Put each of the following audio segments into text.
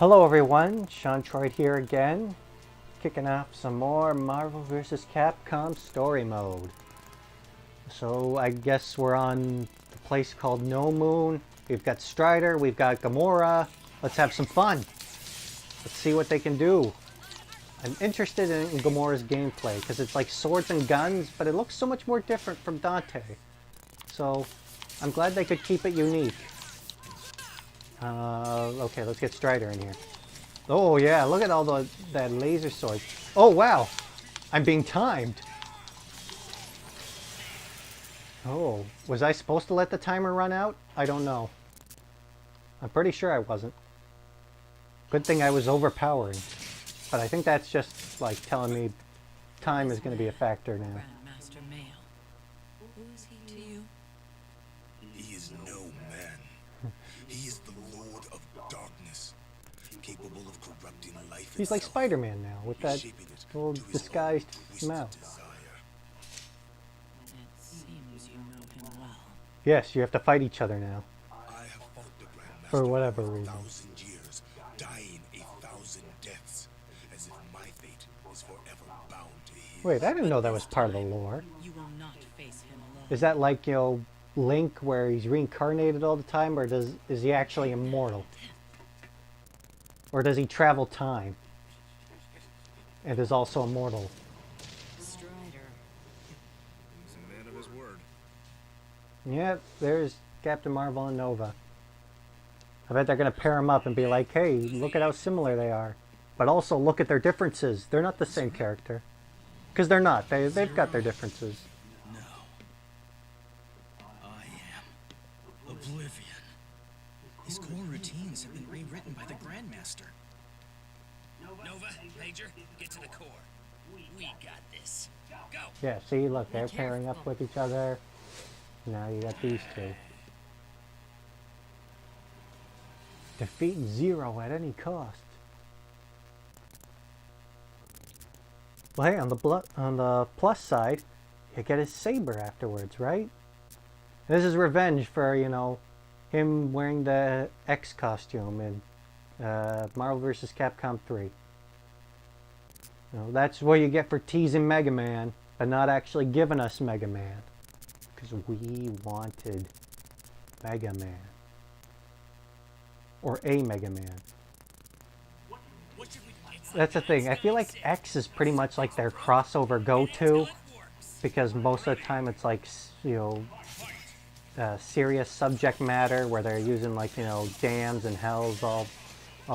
Hello everyone, Sean Troyd here again, kicking off some more Marvel vs. Capcom story mode. So I guess we're on the place called No Moon. We've got Strider, we've got Gamora. Let's have some fun. Let's see what they can do. I'm interested in Gamora's gameplay because it's like swords and guns, but it looks so much more different from Dante. So I'm glad they could keep it unique. Okay, let's get Strider in here. Oh yeah, look at all that laser sword. Oh wow, I'm being timed. Oh, was I supposed to let the timer run out? I don't know. I'm pretty sure I wasn't. Good thing I was overpowering. But I think that's just like telling me time is going to be a factor now. Grandmaster Male. Who is he to you? He is no man. He is the Lord of Darkness, capable of corrupting life. He's like Spider-Man now, with that little disguised mouth. It seems you know him well. Yes, you have to fight each other now. I have fought the Grandmaster For whatever for reason. 1,000 years, dying 1,000 deaths, as if my fate is forever bound to his. Wait, I didn't know that was part of the lore. You will not face him alone. Is that like, you know, Link where he's reincarnated all the time, or is he actually immortal? Or does he travel time and is also immortal? Strider. He's a man of his word. Yep, there's Captain Marvel and Nova. I bet they're going to pair them up and be like, hey, look at how similar they are. But also look at their differences. They're not the same character. Because they're not. They've got their differences. No. I am Oblivion. His core routines have been rewritten by the Grandmaster. Nova, Major, get to the core. We got this. Go! Yeah, see, look, they're pairing up with each other. Now you got these two. Defeat Zero at any cost. Well, hey, on the plus side, you get his saber afterwards, right? This is revenge for, you know, him wearing the X costume in Marvel vs. Capcom 3. You know, that's what you get for teasing Mega Man, but not actually giving us Mega Man. Because we wanted Mega Man. Or a Mega Man. That's the thing. I feel like X is pretty much like their crossover go-to. Because most of the time it's like, you know, serious subject matter where they're using like, you know, dams and hells all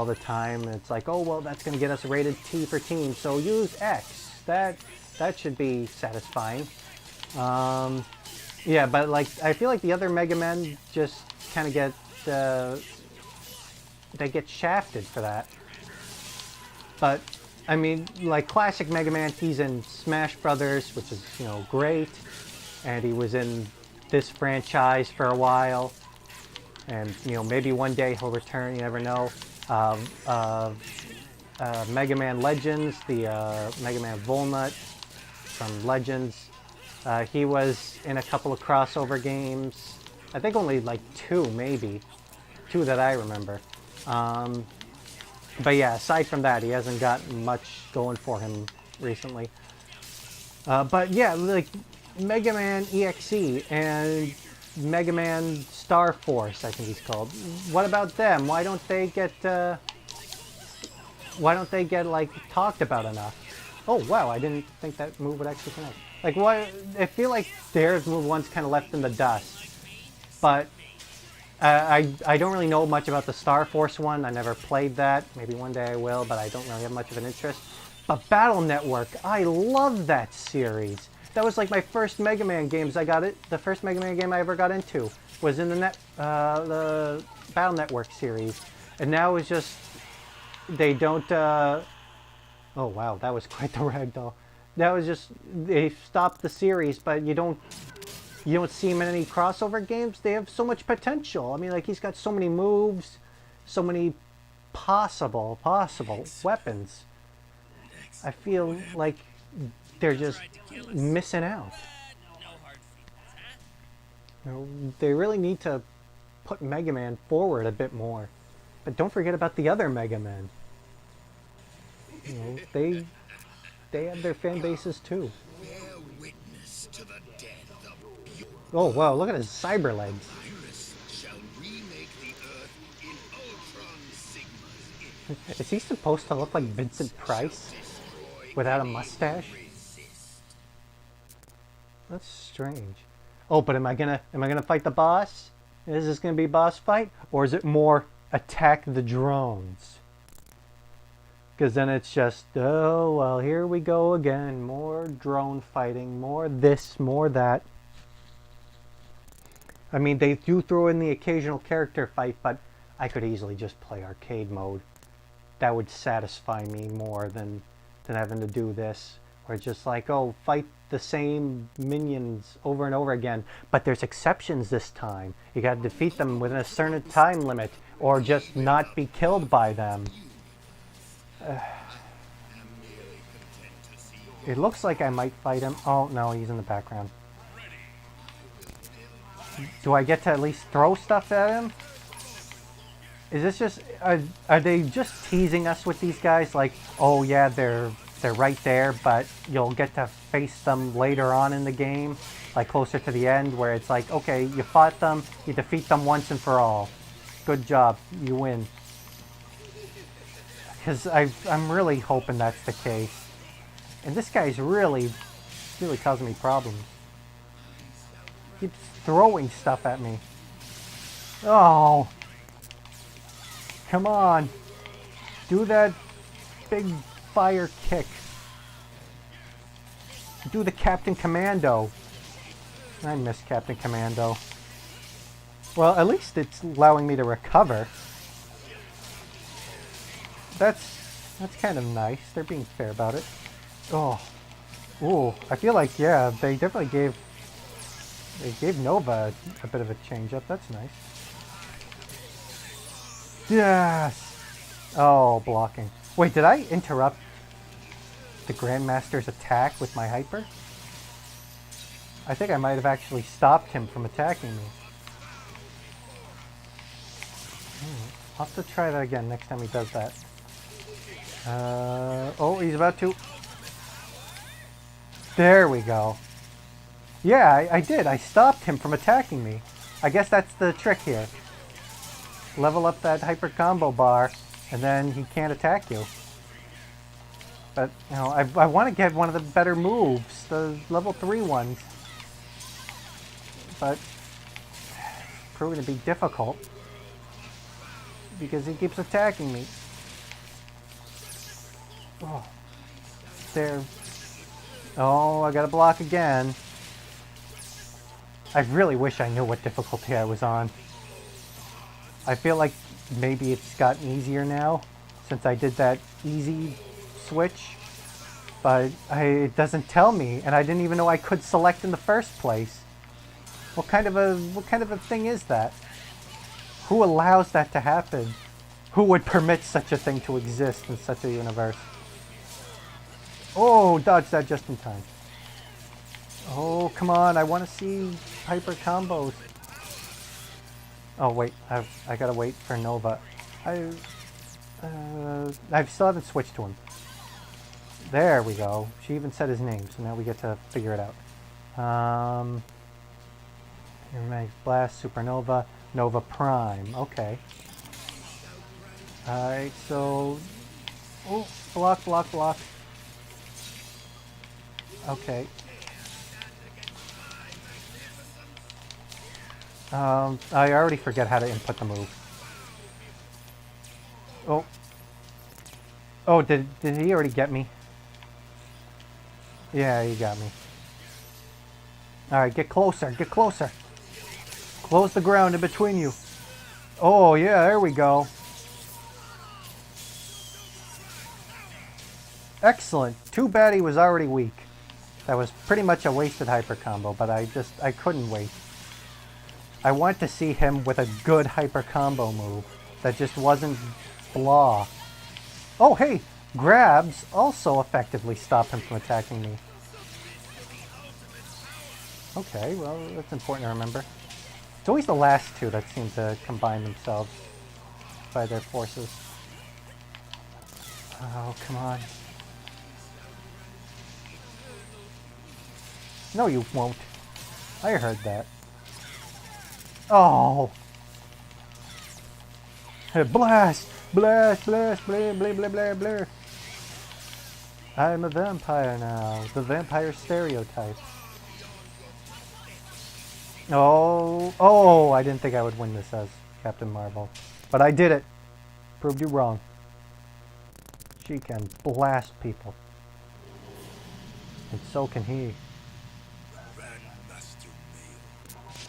the time. And it's like, oh, well, that's going to get us rated T for teen, so use X. That should be satisfying. Yeah, but like, I feel like the other Mega Men just kind of get, they get shafted for that. But, I mean, like classic Mega Man, he's in Smash Brothers, which is, you know, great. And he was in this franchise for a while. And, you know, maybe one day he'll return, you never know. Mega Man Legends, the Mega Man Volnut from Legends. He was in a couple of crossover games. I think only like two, maybe. Two that I remember. But yeah, aside from that, he hasn't gotten much going for him recently. But yeah, like Mega Man EXE and Mega Man Star Force, I think he's called. What about them? Why don't they get like talked about enough? Oh wow, I didn't think that move would actually connect. Like why? I feel like theirs move one's kind of left in the dust. But I don't really know much about the Star Force one. I never played that. Maybe one day I will, but I don't really have much of an interest. But Battle Network, I love that series. That was like my first Mega Man games. The first Mega Man game I ever got into was in the Battle Network series, and now it's just they don't. Oh wow, that was quite the ragdoll. That was just they stopped the series, but you don't see him in any crossover games. They have so much potential. I mean, like he's got so many moves, so many possible weapons. I feel like they're just missing out. You know, they really need to put Mega Man forward a bit more. But don't forget about the other Mega Men. You know, they have their fan bases too. Bear witness to the death of pure Oh wow, look at his cyber legs. Iris shall remake the Earth in Ultron Sigma's image. Is he supposed to look like Vincent Price without a mustache? That's strange. Oh, but am I gonna fight the boss? Is this gonna be a boss fight, or is it more attack the drones? Because then it's just, oh well, here we go again, more drone fighting, more this, more that. I mean, they do throw in the occasional character fight, but I could easily just play arcade mode. That would satisfy me more than having to do this. Where it's just like, oh, fight the same minions over and over again. But there's exceptions this time. You gotta defeat them within a certain time limit, or just not be killed by them. It looks like I might fight him. Oh, no, he's in the background. Do I get to at least throw stuff at him? Is this just... Are they just teasing us with these guys? Like, oh yeah, they're right there, but you'll get to face them later on in the game. Like closer to the end, where it's like, okay, you fought them, you defeat them once and for all. Good job, you win. Because I'm really hoping that's the case. And this guy's really causing me problems. Keeps throwing stuff at me. Oh. Come on. Do that big fire kick. Do the Captain Commando. I miss Captain Commando. Well, at least it's allowing me to recover. That's kind of nice. They're being fair about it. Oh. Ooh, I feel like, yeah, they definitely gave Nova a bit of a change up. That's nice. Yes! Oh, blocking. Wait, did I interrupt the Grandmaster's attack with my hyper? I think I might have actually stopped him from attacking me. I'll have to try that again next time he does that. Oh, he's about to... There we go. Yeah, I did. I stopped him from attacking me. I guess that's the trick here. Level up that hyper combo bar, and then he can't attack you. But, you know, I want to get one of the better moves, the level 3 ones. But, it's proving to be difficult. Because he keeps attacking me. Oh. There. Oh, I gotta block again. I really wish I knew what difficulty I was on. I feel like maybe it's gotten easier now, since I did that easy switch. But it doesn't tell me, and I didn't even know I could select in the first place. What kind of a thing is that? Who allows that to happen? Who would permit such a thing to exist in such a universe? Oh, dodge that just in time. Oh, come on, I want to see hyper combos. Oh, wait, I gotta wait for Nova. I still haven't switched to him. There we go. She even said his name, so now we get to figure it out. Blast, Supernova, Nova Prime. Okay. Alright, so... Oh, block, block, block. Okay. I already forget how to input the move. Oh. Oh, did he already get me? Yeah, he got me. Alright, get closer, get closer. Close the ground in between you. Oh, yeah, there we go. Excellent. Too bad he was already weak. That was pretty much a wasted hyper combo, but I couldn't wait. I want to see him with a good hyper combo move that just wasn't blah. Oh, hey! Grabs also effectively stop him from attacking me. Okay, well, that's important to remember. It's always the last two that seem to combine themselves. by their forces. Oh, come on. No, you won't. I heard that. Oh! Hey, blast! Blast, blast, blah, blah, blah, blah, blah. I'm a vampire now. The vampire stereotype. Oh, oh, I didn't think I would win this as Captain Marvel. But I did it. Proved you wrong. She can blast people. And so can he. Grandmaster Mail.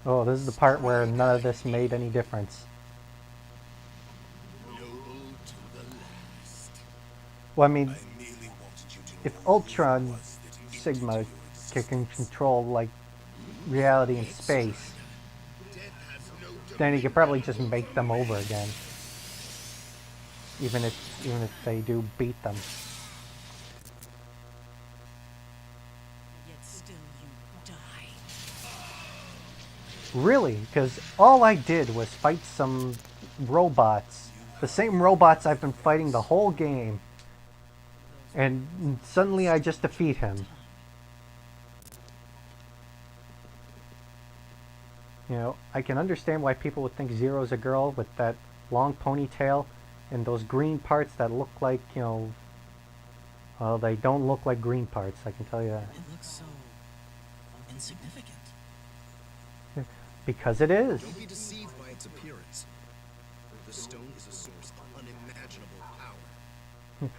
Oh, this is the part where none of this made any difference. Noble to the last. Well, I mean, I merely wanted you to if know who it Ultron was that Sigma ended your can existence. control, like, reality and space, Death has no then he could dominion probably just over make them man. over again. Even if they do beat them. Yet still you die. Really? Because all I did was fight some robots. The same robots I've been fighting the whole game. And suddenly I just defeat him. You know, I can understand why people would think Zero's a girl with that long ponytail and those green parts that look like, you know, well, they don't look like green parts, I can tell you that. It looks so insignificant. Because it is. Don't be deceived by its appearance. The stone is a source of unimaginable power.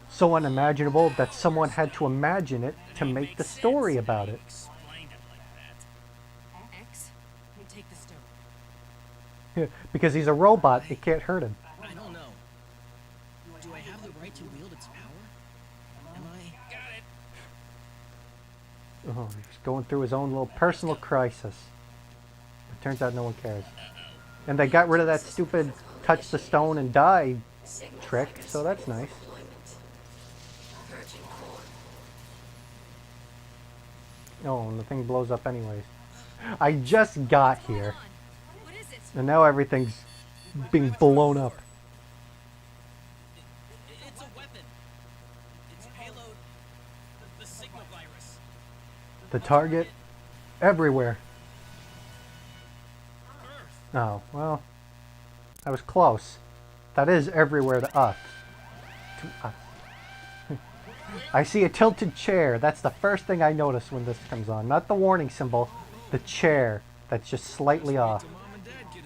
So unimaginable that someone had to imagine it to make the story about it. Explained it like that. X, take the stone. Because he's a robot, it can't hurt him. I don't know. Do I have the right to wield its power? Am I... Got it. Oh, he's going through his own little personal crisis. It turns out no one cares. And they got rid of that stupid touch the stone and die trick, so that's nice. Oh, and the thing blows up anyways. I just got here, What is it? and now everything's being blown up. It's a weapon. Its payload, the Sigma virus. The target, everywhere. Earth. Oh, well, I was close. That is everywhere to us. To us. I see a tilted chair. That's the first thing I notice when this comes on. Not the warning symbol, the chair that's just slightly off. Till Mom and Dad get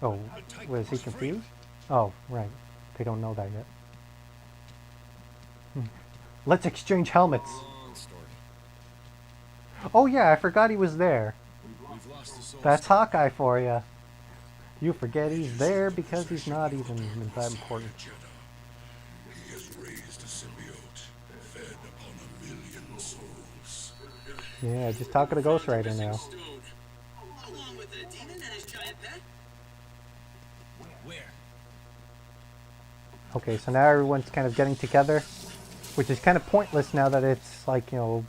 Oh, home. was he confused? Oh, right. They don't know that yet. Let's exchange helmets. Long story. Oh yeah, I forgot he was there. We've lost the soul. That's Hawkeye for you. You forget he's there because he's not even that important. He has raised a symbiote, fed upon 1,000,000 souls. Yeah, just talking to Ghost Rider now. Along with the demon and his giant pet. Where? Okay, so now everyone's kind of getting together, which is kind of pointless now that it's like, you know,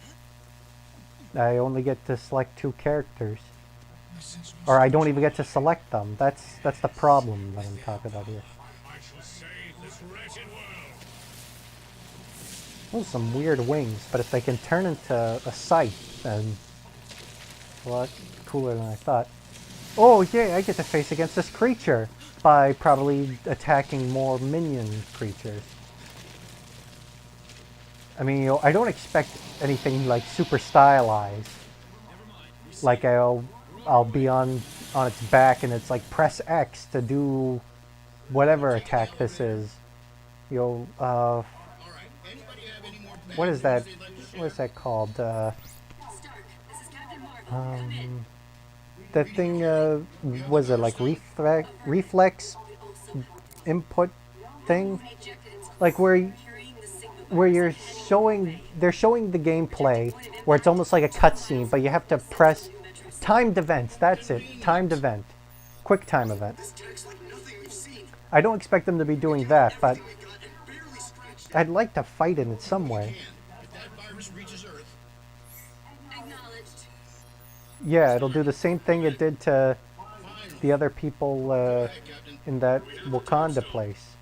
I only get to select 2 characters. Or I don't even get to select them. That's the problem that I'm talking about here. I shall save this wretched world. Those are some weird wings, but if they can turn into a scythe, then a lot cooler than I thought. Oh yeah, I get to face against this creature by probably attacking more minion creatures. I mean, you know, I don't expect anything like super stylized. Like I'll be on its back and it's like press X to do whatever attack this is. You know, what is that? What is that called? That thing, was it like reflex input thing? Like where you're showing, they're showing the gameplay where it's almost like a cutscene, but you have to press timed events. That's it, timed event, quick time event. I don't expect them to be doing that, but I'd like to fight it in some way. If that virus reaches Earth, Acknowledged. Yeah, it'll do the same thing it did to the the other people in that Wakanda place.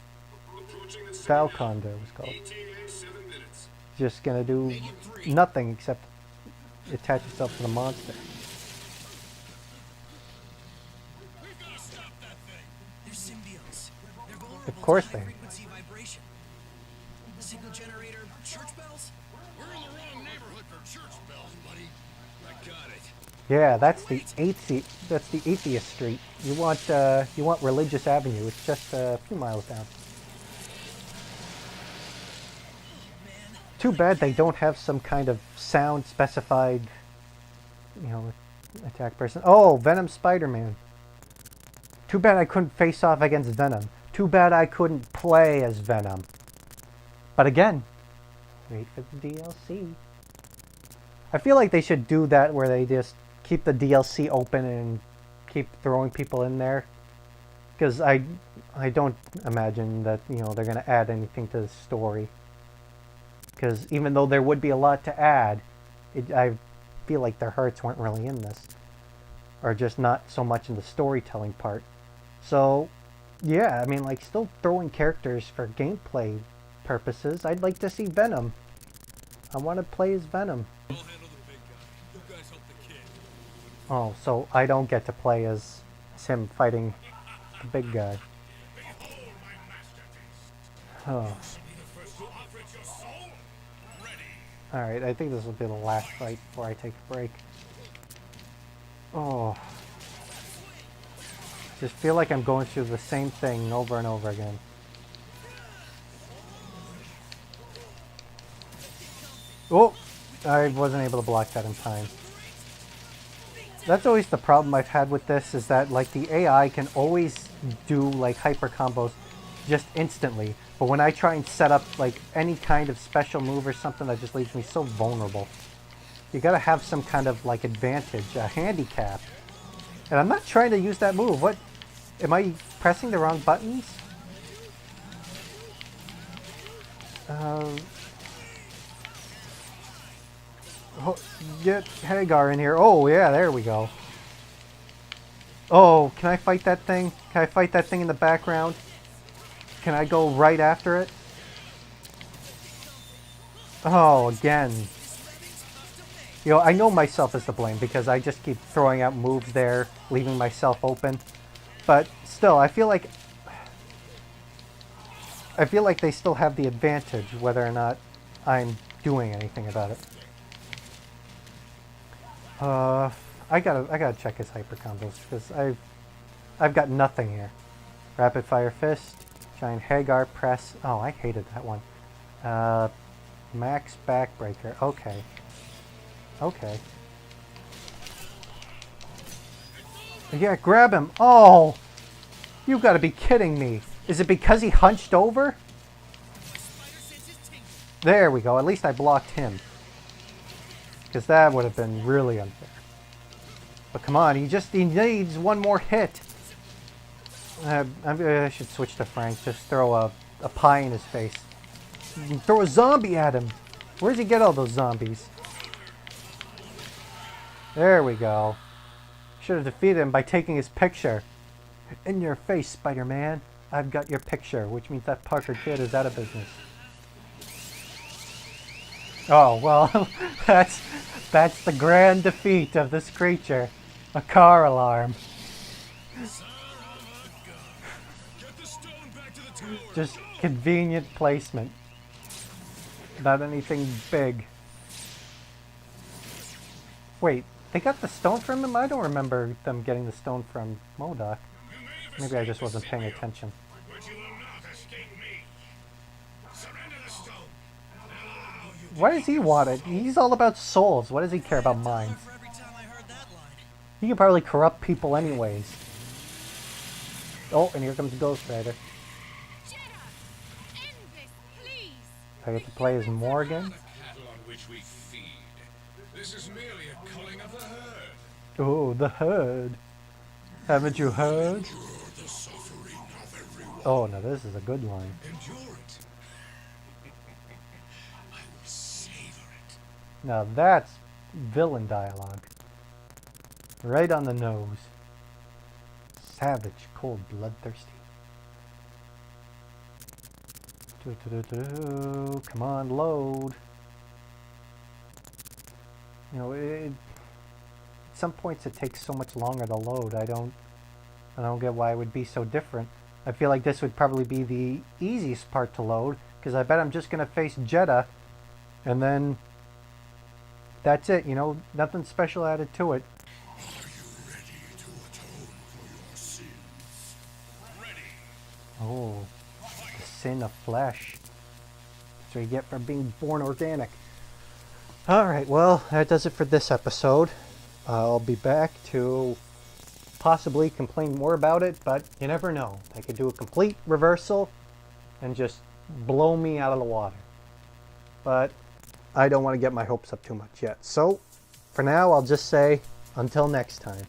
Valconda it was called. Just gonna do nothing except attach itself to the monster. They're symbiotes. They're vulnerable Of course to they high are. frequency vibration. The signal generator, church bells? We're in the wrong neighborhood for church bells, buddy. I got it. Yeah, that's the atheist street. You want Religious Avenue. It's just a few miles down. Too bad they don't have some kind of sound specified, attack person. Oh, Venom Spider-Man. Too bad I couldn't face off against Venom. Too bad I couldn't play as Venom. But again, wait for the DLC. I feel like they should do that where they just keep the DLC open and keep throwing people in there. Because I don't imagine that, they're going to add anything to the story. Because even though there would be a lot to add, I feel like their hearts weren't really in this. Or just not so much in the storytelling part. So, yeah, I mean, like, still throwing characters for gameplay purposes. I'd like to see Venom. I want to play as Venom. I'll handle the big guy. You guys help the kid. Oh, so I don't get to play as him fighting the big guy. Oh. Alright, I think this will be the last fight before I take a break. Oh. Just feel like I'm going through the same thing over and over again. Oh! I wasn't able to block that in time. That's always the problem I've had with this, is that like the AI can always do like hyper combos just instantly. But when I try and set up like any kind of special move or something, that just leaves me so vulnerable. You gotta have some kind of like advantage, a handicap. And I'm not trying to use that move. What? Am I pressing the wrong buttons? Get Hagar in here. Oh, yeah, there we go. Oh, can I fight that thing? Can I fight that thing in the background? Can I go right after it? Oh, again. I know myself is to blame because I just keep throwing out moves there, leaving myself open. But still, I feel like they still have the advantage whether or not I'm doing anything about it. I gotta check his hyper combos because I've got nothing here. Rapid Fire Fist, Giant Hagar Press. Oh, I hated that one. Max Backbreaker. Okay. Okay. Yeah, grab him. Oh! You gotta be kidding me. Is it because he hunched over? There we go. At least I blocked him. Because that would have been really unfair. But come on, he needs one more hit. I should switch to Frank. Just throw a pie in his face. Throw a zombie at him. Where does he get all those zombies? There we go. Should have defeated him by taking his picture. In your face, Spider-Man. I've got your picture, which means that Parker kid is out of business. Oh, well, that's the grand defeat of this creature. A car alarm. Just convenient placement. Not anything big. Wait, they got the stone from him? I don't remember them getting the stone from MODOK. Maybe I just wasn't paying attention. Why does he want it? He's all about souls. What does he care about minds? He can probably corrupt people anyways. Oh, and here comes Ghost Rider. I get to play as Morgan. Oh, the herd. Haven't you heard? Oh, no, this is a good line. Now that's villain dialogue. Right on the nose. Savage, cold, bloodthirsty. Come on, load. You know, at some points it takes so much longer to load. I don't get why it would be so different. I feel like this would probably be the easiest part to load, because I bet I'm just going to face Jeddah, and then that's it, you know, nothing special added to it. Are you ready to atone for your sins? Ready. Oh, the sin of flesh. That's what you get for being born organic. Alright, well, that does it for this episode. I'll be back to possibly complain more about it, but you never know. I could do a complete reversal and just blow me out of the water. But I don't want to get my hopes up too much yet. So, for now, I'll just say, until next time.